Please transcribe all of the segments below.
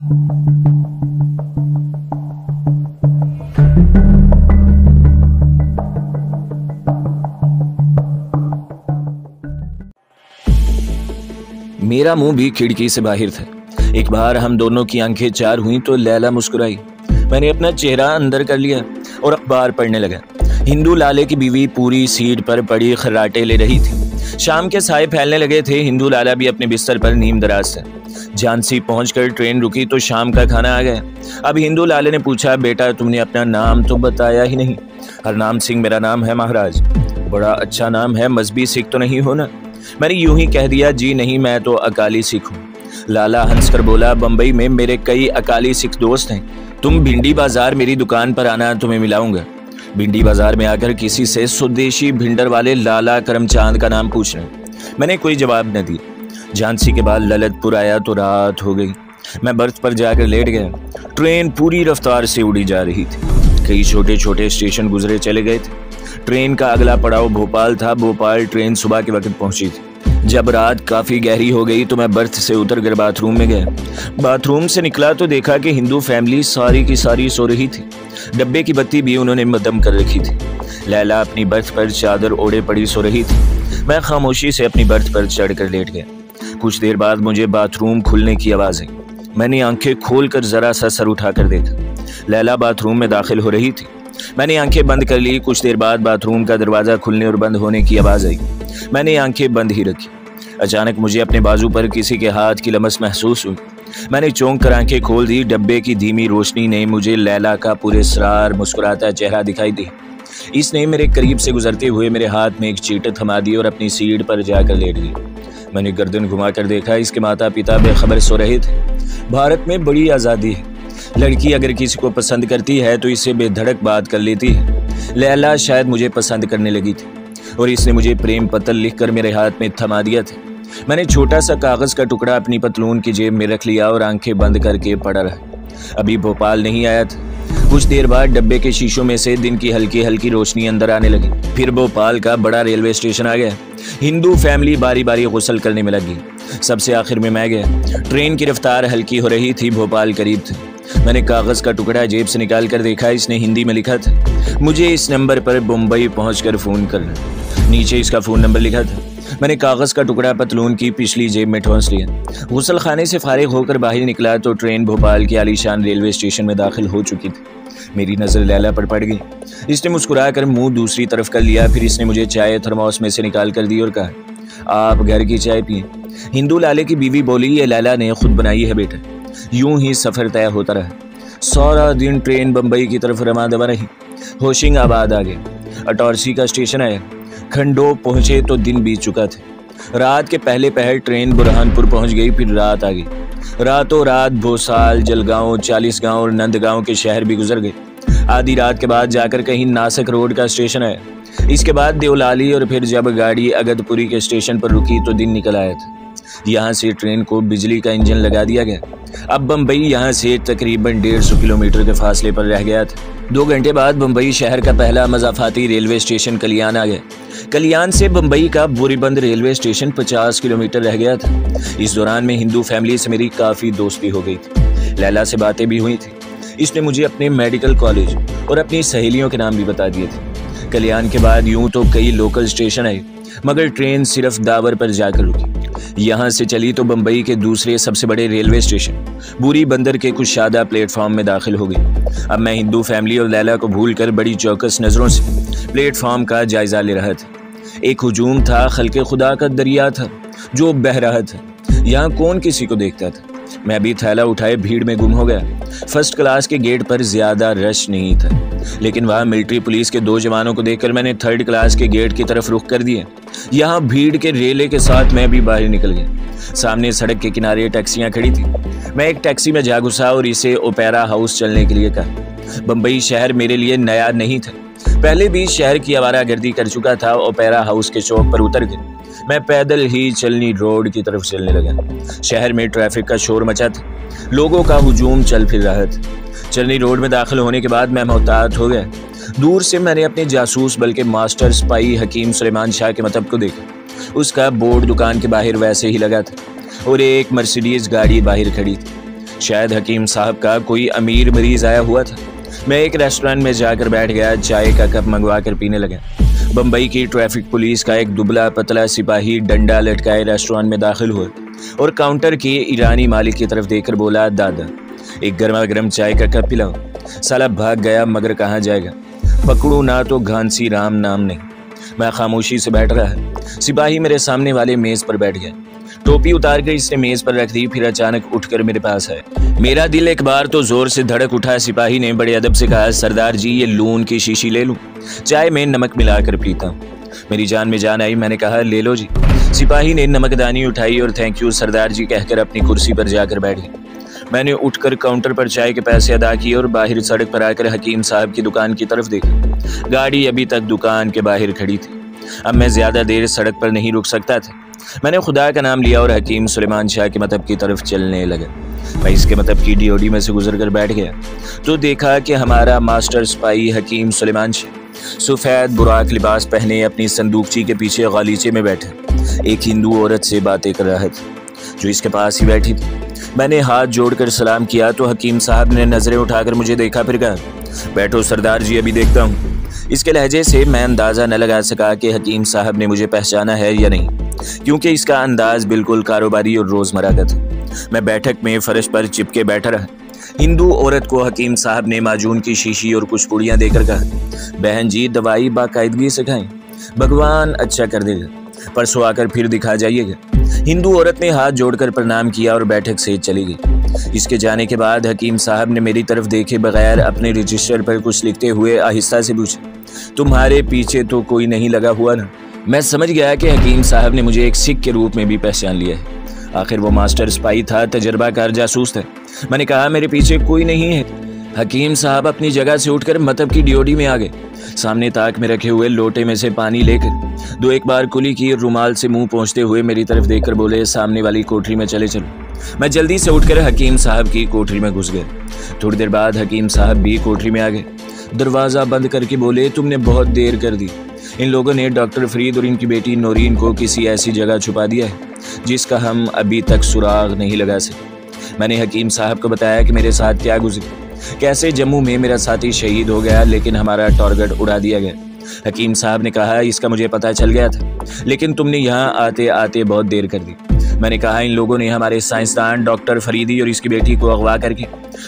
मेरा मुंह भी खिड़की से बाहर था। एक बार हम दोनों की आंखें चार हुई तो लैला मुस्कुराई। मैंने अपना चेहरा अंदर कर लिया और अखबार पढ़ने लगा। हिंदू लाले की बीवी पूरी सीट पर पड़ी खर्राटे ले रही थी। शाम के साए फैलने लगे थे। हिंदू लाला भी अपने बिस्तर पर नीम दराज था। झांसी पहुंचकर ट्रेन रुकी तो शाम का खाना आ गया। अब हिंदू लाले ने पूछा, बेटा तुमने अपना नाम तो बताया ही नहीं। हरनाम सिंह मेरा नाम है महाराज। बड़ा अच्छा नाम है, मजहबी सिख तो नहीं हो ना? मैंने यूं ही कह दिया, जी नहीं, मैं तो अकाली सिख हूँ। लाला हंसकर बोला, बम्बई में मेरे कई अकाली सिख दोस्त हैं। तुम भिंडी बाजार मेरी दुकान पर आना, तुम्हें मिलाऊंगा। भिंडी बाजार में आकर किसी से स्वदेशी भिंडर वाले लाला करमचांद का नाम पूछना। मैंने कोई जवाब न दिया। झांसी के बाद ललितपुर आया तो रात हो गई। मैं बर्थ पर जाकर लेट गया। ट्रेन पूरी रफ्तार से उड़ी जा रही थी। कई छोटे छोटे स्टेशन गुजरे चले गए थे। ट्रेन का अगला पड़ाव भोपाल था। भोपाल ट्रेन सुबह के वक्त पहुंची थी। जब रात काफ़ी गहरी हो गई तो मैं बर्थ से उतरकर बाथरूम में गया। बाथरूम से निकला तो देखा कि हिंदू फैमिली सारी की सारी सो रही थी। डब्बे की बत्ती भी उन्होंने मद्दम कर रखी थी। लैला अपनी बर्थ पर चादर ओढ़े पड़ी सो रही थी। मैं खामोशी से अपनी बर्थ पर चढ़कर लेट गया। कुछ देर बाद मुझे बाथरूम खुलने की आवाज़ आई। मैंने आंखें खोलकर ज़रा सा सर उठाकर देखा। लैला बाथरूम में दाखिल हो रही थी। मैंने आंखें बंद कर ली। कुछ देर बाद बाथरूम का दरवाज़ा खुलने और बंद होने की आवाज़ आई। मैंने आंखें बंद ही रखी। अचानक मुझे अपने बाजू पर किसी के हाथ की लमस महसूस हुई। मैंने चौंक कर आंखें खोल दी। डब्बे की धीमी रोशनी ने मुझे लैला का पूरे सरार मुस्कुराता चेहरा दिखाई दी। इसने मेरे करीब से गुजरते हुए मेरे हाथ में एक चीट थमा दी और अपनी सीट पर जाकर लेट गई। मैंने गर्दन घुमाकर देखा। इसके माता पिता बेखबर सो रहे थे। भारत में बड़ी आज़ादी है। लड़की अगर किसी को पसंद करती है तो इससे बेधड़क बात कर लेती है। लैला शायद मुझे पसंद करने लगी थी और इसने मुझे प्रेम पत्र लिखकर मेरे हाथ में थमा दिया था। मैंने छोटा सा कागज़ का टुकड़ा अपनी पतलून की जेब में रख लिया और आंखें बंद करके पड़ा रहा। अभी भोपाल नहीं आया था। कुछ देर बाद डब्बे के शीशों में से दिन की हल्की हल्की रोशनी अंदर आने लगी। फिर भोपाल का बड़ा रेलवे स्टेशन आ गया। हिंदू फैमिली बारी बारी गुस्ल करने में लगी। सबसे आखिर में मैं गया। ट्रेन की रफ्तार हल्की हो रही थी। भोपाल करीब था। मैंने कागज़ का टुकड़ा जेब से निकाल कर देखा। इसने हिंदी में लिखा था, मुझे इस नंबर पर मुंबई पहुंचकर फ़ोन करना। नीचे इसका फ़ोन नंबर लिखा था। मैंने कागज़ का टुकड़ा पतलून की पिछली जेब में ठोंस लिया। गुस्ल खाने से फारिग होकर बाहर निकला तो ट्रेन भोपाल के आलीशान रेलवे स्टेशन में दाखिल हो चुकी थी। मेरी नज़र लैला पर पड़ गई। इसने मुस्कुराकर मुंह दूसरी तरफ कर लिया। फिर इसने मुझे चाय थर्मोस में से निकाल कर दी और कहा, आप घर की चाय पिए। हिंदू लाले की बीवी बोली, ये लैला ने खुद बनाई है बेटा। यूं ही सफ़र तय होता रहा। सारा दिन ट्रेन बम्बई की तरफ रवा दवा रही। होशिंगाबाद आ गए। अटौरसी का स्टेशन आया। खंडो पहुंचे तो दिन बीत चुका था। रात के पहले पहर ट्रेन बुरहानपुर पहुंच गई। फिर रात आ गई। रातों रात भोसाल, जलगांव, चालीसगांव और नंदगांव के शहर भी गुजर गए। आधी रात के बाद जाकर कहीं नासिक रोड का स्टेशन आया। इसके बाद देवलाली और फिर जब गाड़ी अगतपुरी के स्टेशन पर रुकी तो दिन निकल आया था। यहाँ से ट्रेन को बिजली का इंजन लगा दिया गया। अब बम्बई यहाँ से तकरीबन 150 किलोमीटर के फासले पर रह गया था। 2 घंटे बाद बम्बई शहर का पहला मज़ाफ़ाती रेलवे स्टेशन कलियान आ गया। कलियान से बम्बई का बोरीबंद रेलवे स्टेशन 50 किलोमीटर रह गया था। इस दौरान में हिंदू फैमिली से मेरी काफ़ी दोस्ती हो गई थी। लैला से बातें भी हुई थी। इसने मुझे अपने मेडिकल कॉलेज और अपनी सहेलियों के नाम भी बता दिए थे। कलियान के बाद यूं तो कई लोकल स्टेशन आए, मगर ट्रेन सिर्फ दावर पर जाकर रुकी। यहाँ से चली तो बम्बई के दूसरे सबसे बड़े रेलवे स्टेशन बूरी बंदर के कुशादा प्लेटफॉर्म में दाखिल हो गई। अब मैं हिंदू फैमिली और लैला को भूलकर बड़ी चौकस नज़रों से प्लेटफॉर्म का जायज़ा ले रहा था। एक हुजूम था, खल्के खुदा का दरिया था जो बह रहा था। यहाँ कौन किसी को देखता था। मैं भी थैला उठाए भीड़ में गुम हो गया। फर्स्ट क्लास के गेट पर ज़्यादा रश नहीं था, लेकिन वहाँ मिलिट्री पुलिस के 2 जवानों को देखकर मैंने थर्ड क्लास के गेट की तरफ रुख कर दिया। यहाँ भीड़ के रेले के साथ मैं भी बाहर निकल गया। सामने सड़क के किनारे टैक्सियाँ खड़ी थी। मैं एक टैक्सी में जा घुसा और इसे ओपेरा हाउस चलने के लिए कहा। बम्बई शहर मेरे लिए नया नहीं था। पहले भी शहर की आवारागर्दी कर चुका था। ओपेरा हाउस के चौक पर उतर गए। मैं पैदल ही चलनी रोड की तरफ चलने लगा। शहर में ट्रैफिक का शोर मचा था। लोगों का हुजूम चल फिर रहा था। चलनी रोड में दाखिल होने के बाद मैं मोहतात हो गया। दूर से मैंने अपने जासूस बल्कि मास्टर स्पाई हकीम सुलेमान शाह के मतब को देखा। उसका बोर्ड दुकान के बाहर वैसे ही लगा था और एक मर्सिडीज गाड़ी बाहर खड़ी थी। शायद हकीम साहब का कोई अमीर मरीज आया हुआ था। मैं एक रेस्टोरेंट में जाकर बैठ गया, चाय का कप मंगवा कर पीने लगा। बम्बई की ट्रैफिक पुलिस का एक दुबला पतला सिपाही डंडा लटकाए रेस्टोरेंट में दाखिल हुआ और काउंटर के ईरानी मालिक की तरफ देखकर बोला, दादा एक गर्मा गर्म चाय का कप पिलाओ। साला भाग गया मगर कहाँ जाएगा, पकड़ू ना तो घांसी राम नाम नहीं। मैं खामोशी से बैठ रहा। सिपाही मेरे सामने वाले मेज पर बैठ गया, टोपी उतार कर इसने मेज पर रख दी, फिर अचानक उठकर मेरे पास आया। मेरा दिल एक बार तो जोर से धड़क उठा। सिपाही ने बड़े अदब से कहा, सरदार जी ये लून की शीशी ले लूं, चाय में नमक मिलाकर पीता हूँ। मेरी जान में जान आई, मैंने कहा ले लो जी। सिपाही ने नमकदानी उठाई और थैंक यू सरदार जी कहकर अपनी कुर्सी पर जाकर बैठ गई। मैंने उठकर काउंटर पर चाय के पैसे अदा किए और बाहर सड़क पर आकर हकीम साहब की दुकान की तरफ देखा। गाड़ी अभी तक दुकान के बाहर खड़ी थी। अब मैं ज्यादा देर सड़क पर नहीं रुक सकता था। मैंने खुदा का नाम लिया और हकीम सुलेमान शाह के मतब की तरफ चलने लगा। मैं इसके मतब की डीओडी में से गुजर कर बैठ गया तो देखा कि हमारा मास्टर स्पाई हकीम सुलेमान शाह सफ़ेद बुराक लिबास पहने अपनी संदूकची के पीछे गालीचे में बैठे एक हिंदू औरत से बातें कर रहा था जो इसके पास ही बैठी थी। मैंने हाथ जोड़कर सलाम किया तो हकीम साहब ने नजरें उठाकर मुझे देखा, फिर कहा, बैठो सरदार जी अभी देखता हूँ। इसके लहजे से मैं अंदाज़ा न लगा सका कि हकीम साहब ने मुझे पहचाना है या नहीं, क्योंकि इसका अंदाज बिल्कुल कारोबारी और रोज़मर्रा का था। मैं बैठक में फर्श पर चिपके बैठा रहा। हिंदू औरत को हकीम साहब ने माजून की शीशी और कुछ पुड़ियाँ देकर कहा, बहन जी दवाई बाकायदगी से खाएं, भगवान अच्छा कर देगा, परसों आकर फिर दिखा जाइएगा। हिंदू औरत ने हाथ जोड़कर प्रणाम किया और बैठक से चली गई। इसके जाने के बाद हकीम साहब ने मेरी तरफ देखे बगैर अपने रजिस्टर पर कुछ लिखते हुए आहिस्ता से पूछा, तुम्हारे पीछे तो कोई नहीं लगा हुआ ना? मैं समझ गया कि हकीम साहब ने मुझे एक सिख के रूप में भी पहचान लिया है। आखिर वो मास्टर स्पाई था, तजर्बाकार जासूस था। मैंने कहा, मेरे पीछे कोई नहीं है। हकीम साहब अपनी जगह से उठकर मतब की डीओडी में आ गए। सामने ताक में रखे हुए लोटे में से पानी लेकर दो एक बार कुली की, रुमाल से मुंह पोंछते हुए मेरी तरफ देखकर बोले, सामने वाली कोठरी में चले चलो। मैं जल्दी से उठकर हकीम साहब की कोठरी में घुस गया। थोड़ी देर बाद हकीम साहब भी कोठरी में आ गए। दरवाज़ा बंद करके बोले, तुमने बहुत देर कर दी। इन लोगों ने डॉक्टर फरीद और इनकी बेटी नौरीन को किसी ऐसी जगह छुपा दिया है जिसका हम अभी तक सुराग नहीं लगा सके। मैंने हकीम साहब को बताया कि मेरे साथ क्या गुजरी, कैसे जम्मू में मेरा साथी शहीद हो गया लेकिन हमारा टारगेट उड़ा दिया गया। हकीम साहब ने कहा, इसका मुझे पता चल गया था, लेकिन तुमने यहाँ आते आते बहुत देर कर दी। मैंने कहा, इन लोगों ने हमारे साइंसदान डॉक्टर फरीदी और इसकी बेटी को अगवा करके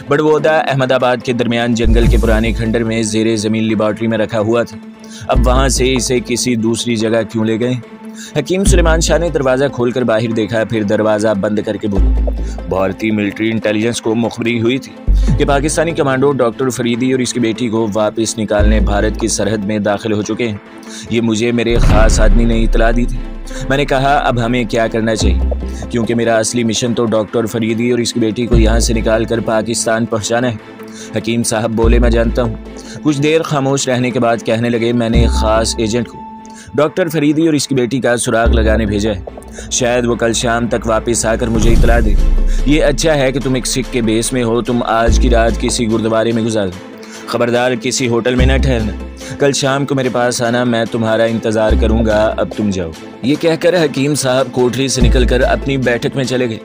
बड़बोदा अहमदाबाद के दरमियान जंगल के पुराने खंडर में ज़ेरे ज़मीन लेबॉर्ट्री में रखा हुआ था। अब वहाँ से इसे किसी दूसरी जगह क्यों ले गए? हकीम सुलेमान शाह ने दरवाज़ा खोलकर बाहर देखा, फिर दरवाज़ा बंद करके बोला, भारतीय मिलिट्री इंटेलिजेंस को मुखबरी हुई थी कि पाकिस्तानी कमांडो डॉक्टर फरीदी और इसकी बेटी को वापस निकालने भारत की सरहद में दाखिल हो चुके हैं। ये मुझे मेरे ख़ास आदमी ने इतला दी थी। मैंने कहा, अब हमें क्या करना चाहिए, क्योंकि मेरा असली मिशन तो डॉक्टर फरीदी और इसकी बेटी को यहाँ से निकाल कर पाकिस्तान पहुँचाना है। हकीम साहब बोले, मैं जानता हूँ। कुछ देर खामोश रहने के बाद कहने लगे, मैंने ख़ास एजेंट को डॉक्टर फरीदी और इसकी बेटी का सुराग लगाने भेजा है। शायद वो कल शाम तक वापस आकर मुझे इतला दे। ये अच्छा है कि तुम एक सिख के बेस में हो, तुम आज की रात किसी गुरुद्वारे में गुजार दो। खबरदार किसी होटल में न ठहरना। कल शाम को मेरे पास आना, मैं तुम्हारा इंतज़ार करूंगा। अब तुम जाओ। ये कहकर हकीम साहब कोठरी से निकलकर अपनी बैठक में चले गए।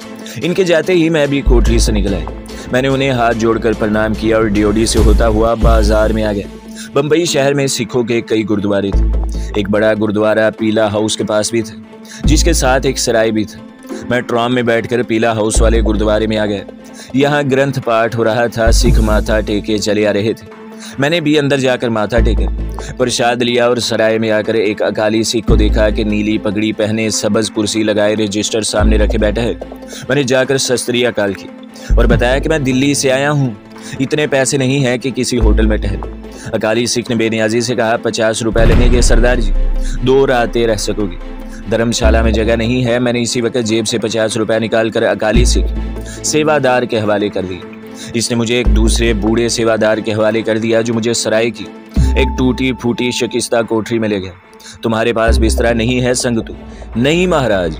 इनके जाते ही मैं भी कोठरी से निकला। मैंने उन्हें हाथ जोड़कर प्रणाम किया और डीओडी से होता हुआ बाजार में आ गया। बम्बई शहर में सिखों के कई गुरुद्वारे थे। एक बड़ा गुरुद्वारा पीला हाउस के पास भी था, जिसके साथ एक सराय भी था। मैं ट्राम में बैठकर पीला हाउस वाले गुरुद्वारे में आ गया। यहाँ ग्रंथ पाठ हो रहा था। सिख माथा टेके चले आ रहे थे। मैंने भी अंदर जाकर माथा टेका, प्रसाद लिया और सराय में आकर एक अकाली सिख को देखा कि नीली पगड़ी पहने सबज कुर्सी लगाए रजिस्टर सामने रखे बैठा है। मैंने जाकर शस्त्री अकाल की और बताया कि मैं दिल्ली से आया हूँ, इतने पैसे नहीं हैं कि किसी होटल में ठहरे। अकाली सिख ने बेनियाजी से कहा, 50 रुपए लगेंगे सरदार जी, 2 रातें रह सकोगी। धर्मशाला में जगह नहीं है। मैंने इसी वक्त जेब से 50 रुपए निकाल कर अकाली सिख सेवादार के हवाले कर दिए। इसने मुझे एक दूसरे बूढ़े सेवादार के हवाले कर दिया, जो मुझे सराय की एक टूटी फूटी शिकस्ता कोठरी में ले गया। तुम्हारे पास बिस्तरा नहीं है संगतू? नहीं महाराज।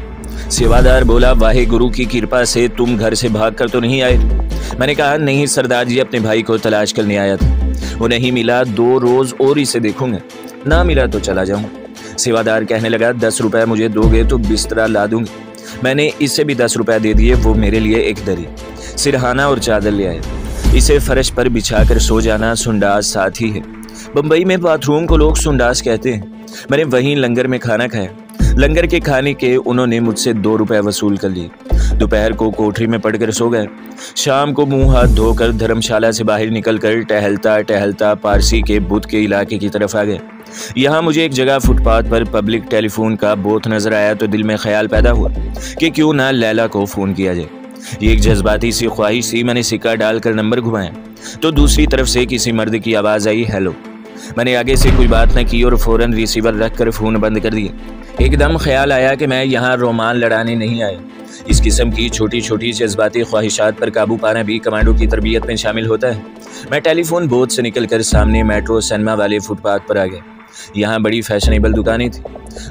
सेवादार बोला, वाहे गुरु की कृपा से तुम घर से भाग कर तो नहीं आए? मैंने कहा, नहीं सरदार जी, अपने भाई को तलाश करने आया था। वो नहीं मिला, 2 रोज और इसे देखूंगा, ना मिला तो चला जाऊंगा। सेवादार कहने लगा, 10 रुपए मुझे दोगे तो बिस्तरा ला दूंगा। मैंने इससे भी 10 रुपए दे दिए। वो मेरे लिए एक दरी, सिरहाना और चादर ले आए। इसे फर्श पर बिछाकर सो जाना सुंडास साथ ही है। बम्बई में बाथरूम को लोग सुंडास कहते हैं। मैंने वहीं लंगर में खाना खाया। लंगर के खाने के उन्होंने मुझसे 2 रुपए वसूल कर लिए। दोपहर को कोठरी में पड़कर सो गए। शाम को मुंह हाथ धोकर धर्मशाला से बाहर निकलकर टहलता टहलता पारसी के बुद्ध के इलाके की तरफ आ गए। यहाँ मुझे एक जगह फुटपाथ पर पब्लिक टेलीफोन का बोथ नजर आया तो दिल में ख्याल पैदा हुआ कि क्यों ना लैला को फ़ोन किया जाए। ये एक जज्बाती सी ख्वाहिश थी। मैंने सिक्का डालकर नंबर घुमाया तो दूसरी तरफ से किसी मर्द की आवाज़ आई, हेलो। मैंने आगे से कोई बात न की और फ़ौरन रिसीवर रखकर फ़ोन बंद कर दिया। एकदम ख्याल आया कि मैं यहाँ रोमान लड़ाने नहीं आया। इस किस्म की छोटी छोटी जज्बाती ख्वाहिशात पर काबू पाना भी कमांडो की तरबियत में शामिल होता है। मैं टेलीफोन बोथ से निकलकर सामने मेट्रो सिनेमा वाले फुटपाथ पर आ गया। यहाँ बड़ी फैशनेबल दुकानें थी।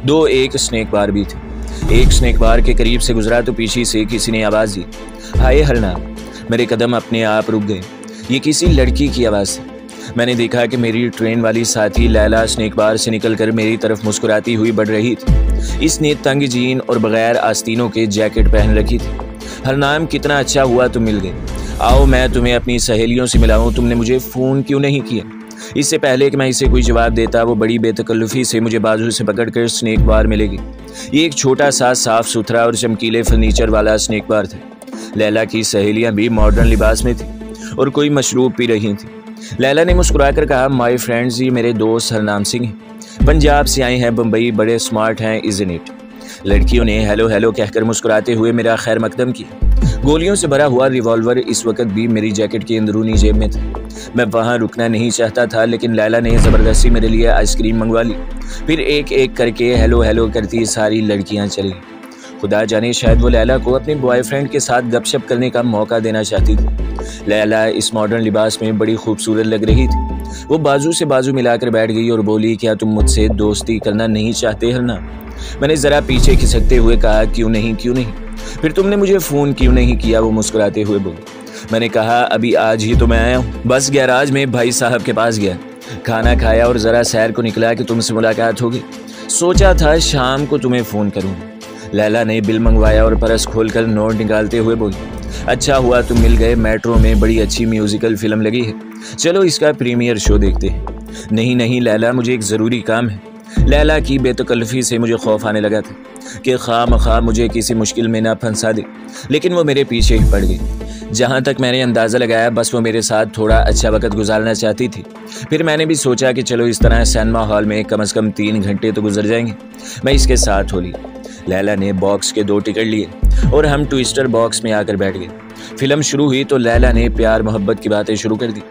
2 एक स्नैक बार भी थे। एक स्नैक बार के करीब से गुजरा तो पीछे से किसी ने आवाज़ दी, हाय हरना। मेरे कदम अपने आप रुक गए। ये किसी लड़की की आवाज़ थी। मैंने देखा कि मेरी ट्रेन वाली साथी लैला स्नैक बार से निकलकर मेरी तरफ मुस्कुराती हुई बढ़ रही थी। इसने तंग जीन और बगैर आस्तीनों के जैकेट पहन रखी थी। हरनाम, कितना अच्छा हुआ तुम मिल गए। आओ मैं तुम्हें अपनी सहेलियों से मिलाऊं। तुमने मुझे फ़ोन क्यों नहीं किया? इससे पहले कि मैं इसे कोई जवाब देता वो बड़ी बेतकल्लुफ़ी से मुझे बाजू से पकड़कर स्नैक बार में ले गई। ये एक छोटा सा साफ़ सुथरा और चमकीले फर्नीचर वाला स्नैक बार था। लैला की सहेलियाँ भी मॉडर्न लिबास में थी और कोई मशरूब पी रही थी। लैला ने मुस्कुराकर कहा, माय फ्रेंड्स, ये मेरे दोस्त हरनाम सिंह हैं, पंजाब से आए हैं, बम्बई, बड़े स्मार्ट हैं, इज़न्ट इट। लड़कियों ने हेलो हेलो कहकर मुस्कुराते हुए मेरा खैर मकदम किया। गोलियों से भरा हुआ रिवॉल्वर इस वक्त भी मेरी जैकेट की अंदरूनी जेब में था। मैं वहाँ रुकना नहीं चाहता था, लेकिन लैला ने ज़बरदस्ती मेरे लिए आइसक्रीम मंगवा ली। फिर एक एक करके हेलो हेलो करती सारी लड़कियाँ चली। खुदा जाने शायद वो लैला को अपने बॉयफ्रेंड के साथ गपशप करने का मौका देना चाहती थी। लैला इस मॉडर्न लिबास में बड़ी खूबसूरत लग रही थी। वो बाजू से बाजू मिलाकर बैठ गई और बोली, क्या तुम मुझसे दोस्ती करना नहीं चाहते हरना? मैंने ज़रा पीछे खिसकते हुए कहा, क्यों नहीं क्यों नहीं। फिर तुमने मुझे फ़ोन क्यों नहीं किया? वो मुस्कुराते हुए बोली। मैंने कहा, अभी आज ही तो मैं आया हूँ, बस गैराज में भाई साहब के पास गया, खाना खाया और ज़रा सैर को निकला कि तुमसे मुलाकात होगी। सोचा था शाम को तुम्हें फ़ोन करूँगा। लैला ने बिल मंगवाया और परस खोलकर नोट निकालते हुए बोली, अच्छा हुआ तुम मिल गए। मेट्रो में बड़ी अच्छी म्यूज़िकल फ़िल्म लगी है, चलो इसका प्रीमियर शो देखते हैं। नहीं नहीं लैला, मुझे एक ज़रूरी काम है। लैला की बेतकल्लुफ़ी से मुझे खौफ आने लगा था कि खामखा मुझे किसी मुश्किल में ना फंसा दे, लेकिन वो मेरे पीछे ही पड़ गई। जहाँ तक मैंने अंदाज़ा लगाया बस वो मेरे साथ थोड़ा अच्छा वक्त गुजारना चाहती थी। फिर मैंने भी सोचा कि चलो इस तरह सिनेमा हॉल में कम से कम 3 घंटे तो गुजर जाएंगे। मैं इसके साथ हो ली। लैला ने बॉक्स के 2 टिकट लिए और हम ट्विस्टर बॉक्स में आकर बैठ गए। फिल्म शुरू हुई तो लैला ने प्यार मोहब्बत की बातें शुरू कर दी।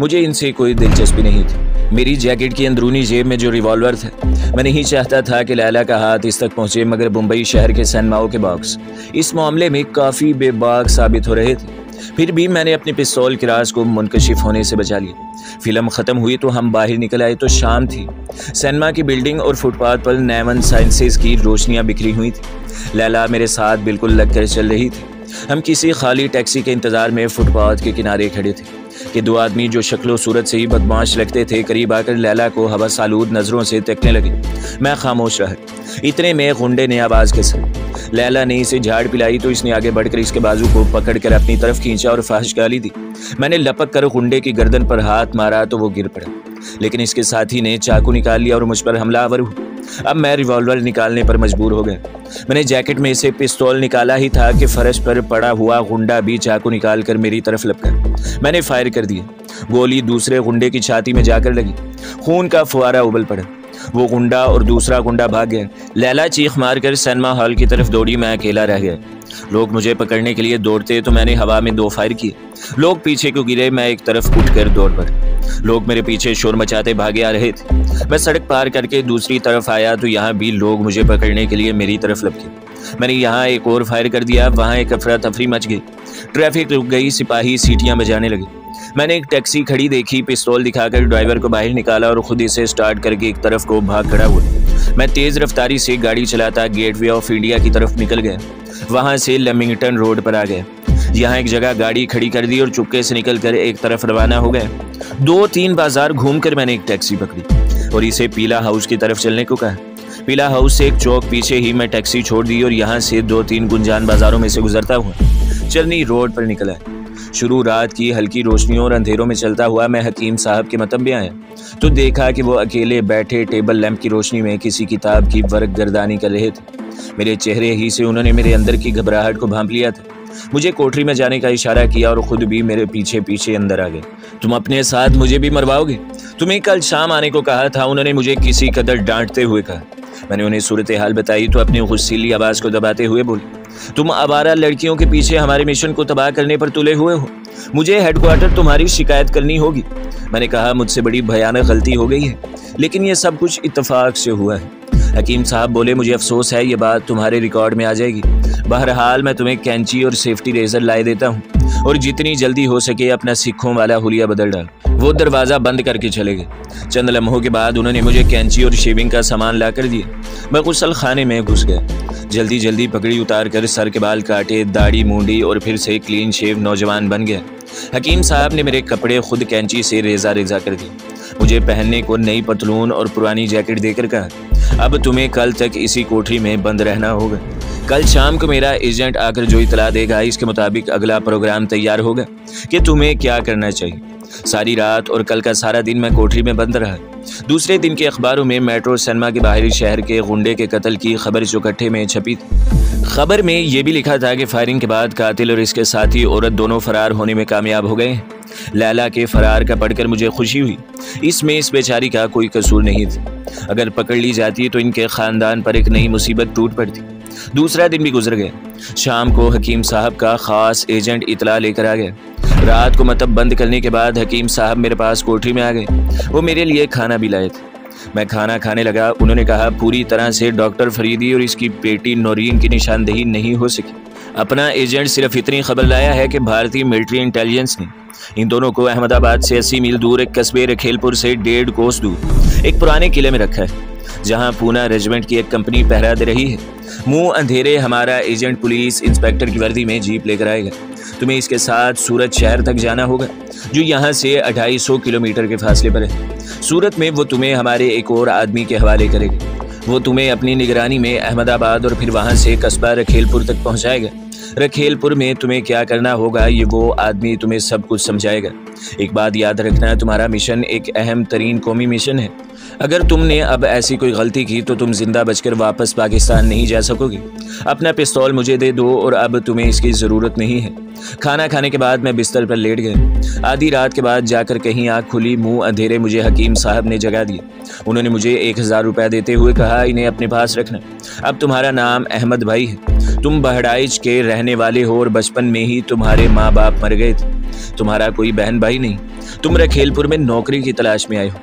मुझे इनसे कोई दिलचस्पी नहीं थी। मेरी जैकेट की अंदरूनी जेब में जो रिवॉल्वर था, मैं नहीं चाहता था कि लैला का हाथ इस तक पहुंचे, मगर मुंबई शहर के सिनेमाओं के बॉक्स इस मामले में काफ़ी बेबाक साबित हो रहे थे। फिर भी मैंने अपने पिस्तौल की राज को मुनकशिफ होने से बचा लिया। फिल्म ख़त्म हुई तो हम बाहर निकल आए तो शाम थी। सिनेमा की बिल्डिंग और फुटपाथ पर नेवन साइंसेस की रोशनियां बिखरी हुई थी। लैला मेरे साथ बिल्कुल लगकर चल रही थी। हम किसी खाली टैक्सी के इंतज़ार में फुटपाथ के किनारे खड़े थे कि 2 आदमी जो शक्लो सूरत से ही बदमाश लगते थे करीब आकर लैला को हवस आलूद नज़रों से तकने लगे। मैं खामोश रहा। इतने में गुंडे ने आवाज़ कसर। लैला ने इसे झाड़ पिलाई तो इसने आगे बढ़कर इसके बाजू को पकड़कर अपनी तरफ खींचा और फाहिश गाली दी। मैंने लपक कर गुंडे की गर्दन पर हाथ मारा तो वो गिर पड़ा, लेकिन इसके साथी ने चाकू निकाल लिया और मुझ पर हमलावर हुआ। अब मैं रिवॉल्वर निकालने पर मजबूर हो गया। मैंने जैकेट में से पिस्तौल निकाला ही था कि फर्श पर पड़ा हुआ गुंडा भी चाकू निकालकर मेरी तरफ लपका। मैंने फायर कर दिया। गोली दूसरे गुंडे की छाती में जाकर लगी। खून का फुवारा उबल पड़ा। वो गुंडा और दूसरा गुंडा भाग गया। लैला चीख मारकर सिनेमा हॉल की तरफ दौड़ी। मैं अकेला रह गया। लोग मुझे पकड़ने के लिए दौड़ते तो मैंने हवा में 2 फायर किए। लोग पीछे को गिरे। मैं एक तरफ उठकर दौड़ पड़ा। लोग मेरे पीछे शोर मचाते भागे आ रहे थे। मैं सड़क पार करके दूसरी तरफ आया तो यहाँ भी लोग मुझे पकड़ने के लिए मेरी तरफ लपके। मैंने यहाँ एक और फायर कर दिया। वहाँ एक अफरा तफरी मच गई। ट्रैफिक रुक गई। सिपाही सीटियाँ बजाने लगे। मैंने एक टैक्सी खड़ी देखी, पिस्तौल दिखाकर ड्राइवर को बाहर निकाला और खुद इसे स्टार्ट करके एक तरफ को भाग खड़ा हुआ। मैं तेज़ रफ्तारी से गाड़ी चलाता गेटवे ऑफ इंडिया की तरफ निकल गया। वहाँ से लेमिंगटन रोड पर आ गया। यहाँ एक जगह गाड़ी खड़ी कर दी और चुपके से निकलकर एक तरफ रवाना हो गया। 2-3 बाजार घूमकर मैंने एक टैक्सी पकड़ी और इसे पीला हाउस की तरफ चलने को कहा। पीला हाउस से एक चौक पीछे ही मैं टैक्सी छोड़ दी और यहाँ से 2-3 गुंजान बाजारों में से गुजरता हुआ चरनी रोड पर निकला। शुरू रात की हल्की रोशनियों और अंधेरों में चलता हुआ मैं हकीम साहब के मतब में आया तो देखा कि वो अकेले बैठे टेबल लैंप की रोशनी में किसी किताब की वर्क गर्दानी कर रहे थे। मेरे चेहरे ही से उन्होंने मेरे अंदर की घबराहट को भांप लिया था। मुझे कोठरी में जाने का इशारा किया और खुद भी मेरे पीछे पीछे अंदर आ गए। तुम अपने साथ मुझे भी मरवाओगे? तुम्हें कल शाम आने को कहा था, उन्होंने मुझे किसी कदर डांटते हुए कहा। मैंने उन्हें सूरत हाल बताई तो अपनी गुस्सीली आवाज़ को दबाते हुए बोली, तुम आवारा लड़कियों के पीछे हमारे मिशन को तबाह करने पर तुले हुए हो। मुझे हेडक्वार्टर तुम्हारी शिकायत करनी होगी। मैंने कहा, मुझसे बड़ी भयानक गलती हो गई है, लेकिन यह सब कुछ इत्तेफाक से हुआ है। हकीम साहब बोले, मुझे अफसोस है, ये बात तुम्हारे रिकॉर्ड में आ जाएगी। बहरहाल मैं तुम्हें कैंची और सेफ्टी रेजर लाए देता हूँ और जितनी जल्दी हो सके अपना सिखों वाला हुलिया बदल डाल। वो दरवाज़ा बंद करके चले गए। चंद लम्हों के बाद उन्होंने मुझे कैंची और शेविंग का सामान ला कर दिया। मैं गुसल खाने में घुस गया। जल्दी जल्दी पगड़ी उतार कर सर के बाल काटे, दाढ़ी मूंडी और फिर से क्लीन शेव नौजवान बन गया। हकीम साहब ने मेरे कपड़े खुद कैंची से रेजा रेजा कर दिए। मुझे पहनने को नई पतलून और पुरानी जैकेट देकर कहा, अब तुम्हें कल तक इसी कोठरी में बंद रहना होगा। कल शाम को मेरा एजेंट आकर जो इतला देगा, इसके मुताबिक अगला प्रोग्राम तैयार होगा कि तुम्हें क्या करना चाहिए। सारी रात और कल का सारा दिन मैं कोठरी में बंद रहा। दूसरे दिन के अखबारों में मेट्रो सिनेमा के बाहरी शहर के गुंडे के कत्ल की खबर चौकट्टे में छपी थी। खबर में यह भी लिखा था कि फायरिंग के बाद कातिल और इसके साथी औरत दोनों फरार होने में कामयाब हो गए हैं। लैला के फरार का पढ़कर मुझे खुशी हुई। इसमें इस बेचारी का कोई कसूर नहीं था। अगर पकड़ ली जाती तो इनके ख़ानदान पर एक नई मुसीबत टूट पड़ती। दूसरा दिन भी गुजर गया। शाम को हकीम साहब का ख़ास एजेंट इतला लेकर आ गया। रात को मतब बंद करने के बाद हकीम साहब मेरे पास कोठरी में आ गए। वो मेरे लिए खाना भी लाए थे। मैं खाना खाने लगा। उन्होंने कहा, पूरी तरह से डॉक्टर फरीदी और इसकी बेटी नौरीन की निशानदेही नहीं हो सकी। अपना एजेंट सिर्फ इतनी खबर लाया है कि भारतीय मिलिट्री इंटेलिजेंस ने इन दोनों को अहमदाबाद से 80 मील दूर एक कस्बे रखेलपुर से 1.5 कोस दूर एक पुराने किले में रखा है, जहां पूना रेजिमेंट की एक कंपनी पहरा दे रही है। मुंह अंधेरे हमारा एजेंट पुलिस इंस्पेक्टर की वर्दी में जीप लेकर आएगा। तुम्हें इसके साथ सूरत शहर तक जाना होगा, जो यहाँ से 250 किलोमीटर के फासले पर है। सूरत में वो तुम्हें हमारे एक और आदमी के हवाले करेगा। वो तुम्हें अपनी निगरानी में अहमदाबाद और फिर वहाँ से कस्बा रखेलपुर तक पहुँचाएगा। रखेलपुर में तुम्हें क्या करना होगा, ये वो आदमी तुम्हें सब कुछ समझाएगा। एक बात याद रखना, तुम्हारा मिशन एक अहम तरीन कौमी मिशन है। अगर तुमने अब ऐसी कोई गलती की तो तुम जिंदा बचकर वापस पाकिस्तान नहीं जा सकोगे। अपना पिस्तौल मुझे दे दो और अब तुम्हें इसकी ज़रूरत नहीं है। खाना खाने के बाद मैं बिस्तर पर लेट गया। आधी रात के बाद जाकर कहीं आँख खुली। मुंह अंधेरे मुझे हकीम साहब ने जगा दिया। उन्होंने मुझे 1000 रुपये देते हुए कहा, इन्हें अपने पास रखना। अब तुम्हारा नाम अहमद भाई है। तुम बहराइच के रहने वाले हो और बचपन में ही तुम्हारे माँ बाप मर गए थे। तुम्हारा कोई बहन भाई नहीं। तुम रखेलपुर में नौकरी की तलाश में आए हो।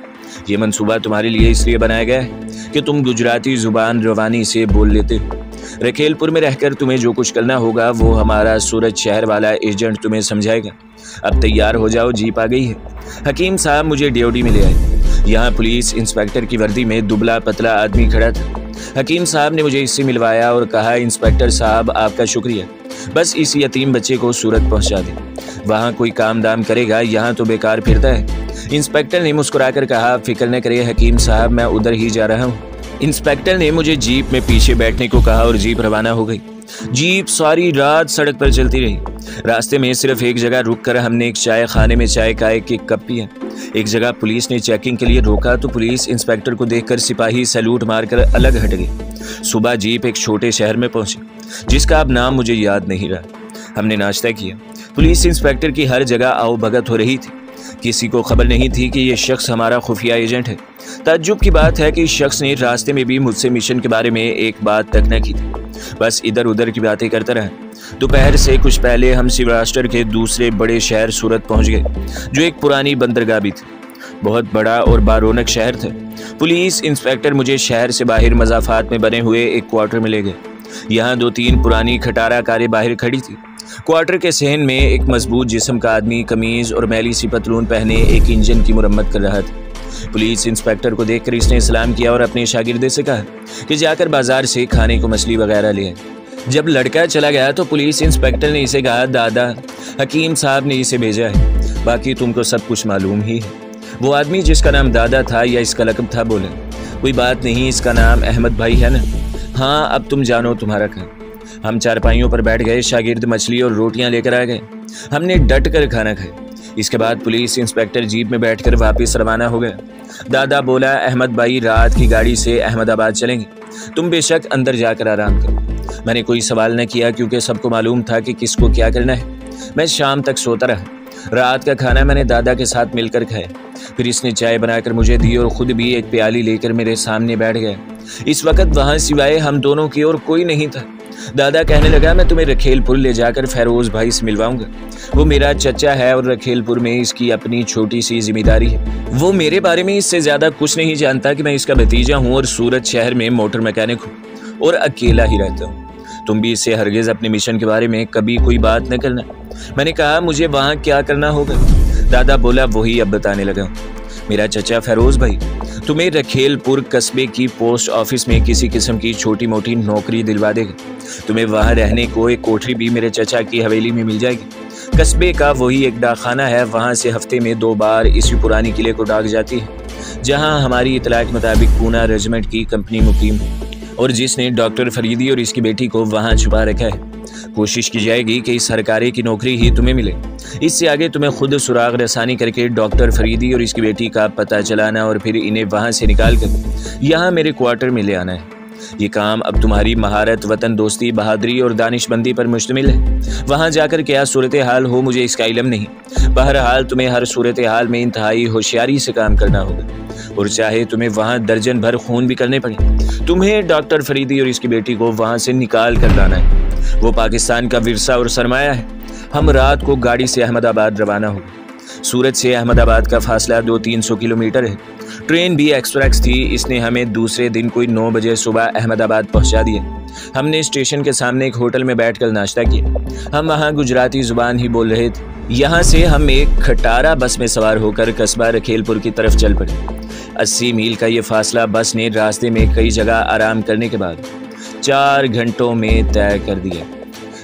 ये मंसूबा तुम्हारे लिए इसलिए बनाया गया है कि तुम गुजराती जुबान रवानी से बोल लेते हो। रखेलपुर में रहकर तुम्हें जो कुछ करना होगा वो हमारा सूरत शहर वाला एजेंट तुम्हें समझाएगा। अब तैयार हो जाओ, जीप आ गई है। हकीम साहब मुझे ड्यूटी में ले आए। यहाँ पुलिस इंस्पेक्टर की वर्दी में दुबला पतला आदमी खड़ा था। हकीम साहब ने मुझे इससे मिलवाया और कहा, इंस्पेक्टर साहब आपका शुक्रिया, बस इस यतीम बच्चे को सूरत पहुँचा दें। वहाँ कोई काम दाम करेगा, यहाँ तो बेकार फिरता है। इंस्पेक्टर ने मुस्कुराकर कहा, फिक्र न करिए हकीम साहब, मैं उधर ही जा रहा हूँ। इंस्पेक्टर ने मुझे जीप में पीछे बैठने को कहा और जीप रवाना हो गई। जीप सारी रात सड़क पर चलती रही। रास्ते में सिर्फ एक जगह रुककर हमने एक चाय खाने में चाय का एक कप पिया। एक जगह पुलिस ने चेकिंग के लिए रोका तो पुलिस इंस्पेक्टर को देखकर सिपाही सैल्यूट मारकर अलग हट गए। सुबह जीप एक छोटे शहर में पहुंची, जिसका अब नाम मुझे याद नहीं रहा। हमने नाश्ता किया। पुलिस इंस्पेक्टर की हर जगह आओ भगत हो रही थी। किसी को खबर नहीं थी कि यह शख्स हमारा खुफिया एजेंट है। ताज्जुब की बात है कि इस शख्स ने रास्ते में भी मुझसे मिशन के बारे में एक बात तक न की थी। बस इधर उधर की बातें करता रहा। दोपहर से कुछ पहले हम सौराष्ट्र के दूसरे बड़े शहर सूरत पहुंच गए, जो एक पुरानी बंदरगाह भी थी। बहुत बड़ा और बारौनक शहर था। पुलिस इंस्पेक्टर मुझे शहर से बाहर मज़ाफ़ात में बने हुए एक क्वार्टर में ले गए। यहाँ 2-3 पुरानी खटारा कारें बाहर खड़ी थी। क्वार्टर के सहन में एक मजबूत जिस्म का आदमी कमीज और मैली सी पतलून पहने एक इंजन की मुरम्मत कर रहा था। पुलिस इंस्पेक्टर को देखकर इसने सलाम किया और अपने शागिर्दे से कहा कि जाकर बाजार से खाने को मछली वगैरह ले आए। जब लड़का चला गया तो पुलिस इंस्पेक्टर ने इसे कहा, दादा हकीम साहब ने इसे भेजा है, बाकी तुमको सब कुछ मालूम ही है। वो आदमी जिसका नाम दादा था या इसका लक़ब था बोले, कोई बात नहीं, इसका नाम अहमद भाई है ना? हाँ, अब तुम जानो तुम्हारा काम। हम चारपाइयों पर बैठ गए, शागिर्द मछली और रोटियां लेकर आ गए। हमने डट कर खाना खाया। इसके बाद पुलिस इंस्पेक्टर जीप में बैठकर वापस रवाना हो गया। दादा बोला, अहमद भाई रात की गाड़ी से अहमदाबाद चलेंगे, तुम बेशक अंदर जाकर आराम करो। मैंने कोई सवाल न किया क्योंकि सबको मालूम था कि किसको क्या करना है। मैं शाम तक सोता रहा। रात का खाना मैंने दादा के साथ मिलकर खाया। फिर इसने चाय बनाकर मुझे दी और खुद भी एक प्याली लेकर मेरे सामने बैठ गया। इस वक्त वहां सिवाय हम दोनों की और कोई नहीं था। दादा कहने लगा, मैं तुम्हें रखेलपुर ले जाकर फेरोज भाई से मिलवाऊंगा। वो मेरा चचा है और रखेलपुर में इसकी अपनी छोटी सी जिम्मेदारी है। वो मेरे बारे में इससे ज्यादा कुछ नहीं जानता कि मैं इसका भतीजा हूँ और सूरत शहर में मोटर मैकेनिक हूँ और अकेला ही रहता हूँ। तुम भी इससे हरगिज अपने मिशन के बारे में कभी कोई बात न करना। मैंने कहा, मुझे वहाँ क्या करना होगा? दादा बोला, वही अब बताने लगा। मेरा चचा फेरोज भाई तुम्हें रखेलपुर कस्बे की पोस्ट ऑफिस में किसी किस्म की छोटी मोटी नौकरी दिलवा देगा। तुम्हें वहाँ रहने को एक कोठरी भी मेरे चचा की हवेली में मिल जाएगी। कस्बे का वही एक डाकखाना है, वहाँ से हफ्ते में 2 बार इसी पुरानी किले को डाक जाती है जहाँ हमारी इतला के मुताबिक पूना रेजिमेंट की कंपनी मुकीम है और जिसने डॉक्टर फरीदी और इसकी बेटी को वहाँ छुपा रखा है। कोशिश की जाएगी कि इस सरकारी की नौकरी ही तुम्हें मिले। इससे आगे तुम्हें खुद सुराग रसानी करके डॉक्टर फरीदी और इसकी बेटी का पता चलाना और फिर इन्हें वहाँ से निकाल कर यहाँ मेरे क्वार्टर में ले आना है। ये काम अब तुम्हारी महारत, वतन दोस्ती, बहादुरी और दानिशमंदी पर मुश्तमिल है। वहाँ जाकर क्या सूरत हाल हो मुझे इसका इल्म नहीं। बहरहाल तुम्हें हर सूरत हाल में इंतहाई होशियारी से काम करना होगा और चाहे तुम्हें वहाँ दर्जन भर खून भी करने पड़े, तुम्हें डॉक्टर फरीदी और इसकी बेटी को वहाँ से निकाल कर लाना है। वो पाकिस्तान का विरसा और सरमाया है। हम रात को गाड़ी से अहमदाबाद रवाना हो। सूरत से अहमदाबाद का फासला 200-300 किलोमीटर है। ट्रेन भी एक्सप्रेस थी। इसने हमें दूसरे दिन कोई 9 बजे सुबह अहमदाबाद पहुंचा दिया। हमने स्टेशन के सामने एक होटल में बैठकर नाश्ता किया। हम वहाँ गुजराती जुबान ही बोल रहे थे। यहाँ से हम एक खटारा बस में सवार होकर कस्बा रखेलपुर की तरफ चल पड़े। 80 मील का ये फासला बस ने रास्ते में कई जगह आराम करने के बाद 4 घंटों में तय कर दिया।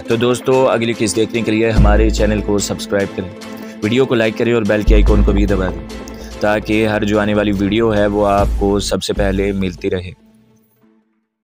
तो दोस्तों, अगली किस्त देखने के लिए हमारे चैनल को सब्सक्राइब करें, वीडियो को लाइक करें और बेल के आइकॉन को भी दबा दें ताकि हर जो आने वाली वीडियो है वो आपको सबसे पहले मिलती रहे।